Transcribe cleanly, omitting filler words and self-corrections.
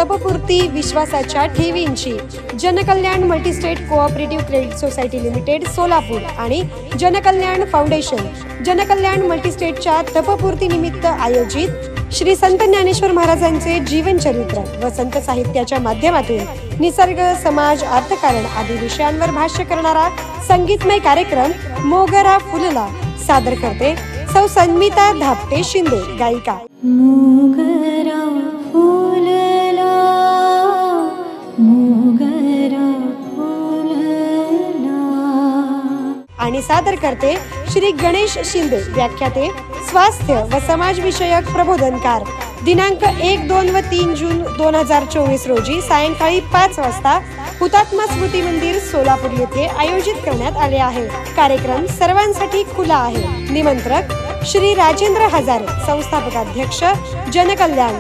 तपपूर्ती विश्वासाच्या ठेवींची जनकल्याण multi-state cooperative credit society limited Solapur आणि जनकल्याण फाउंडेशन जनकल्याण मल्टीस्टेटच्या तपपूर्ती निमित्त आयोजित श्री संत ज्ञानेश्वर महाराजांचे जीवनचरित्र व संत साहित्याच्या माध्यमातून निसर्ग, समाज, अर्थकारण आदी विषयांवर भाष्य करणारा संगीतमय कार्यक्रम मोगरा फुलला सादर करते सौ संमिता धापटे शिंदे, गायिका। मोगरा फुलला, मोगरा फुलला। आणि सादर करते श्री गणेश शिंदे, व्याख्याते, स्वास्थ्य व समाज विषयक प्रबोधनकार। दिनांक 1, 2 व 3 जून 2024 रोजी सायंकाळी 5 वाजता हुतात्मा स्मृती मंदिर सोलापूर येथे आयोजित करण्यात आले आहे। कार्यक्रम सर्वांसाठी खुला आहे। निमंत्रक श्री राजेंद्र हजारे, संस्थापक अध्यक्ष जनकल्याण।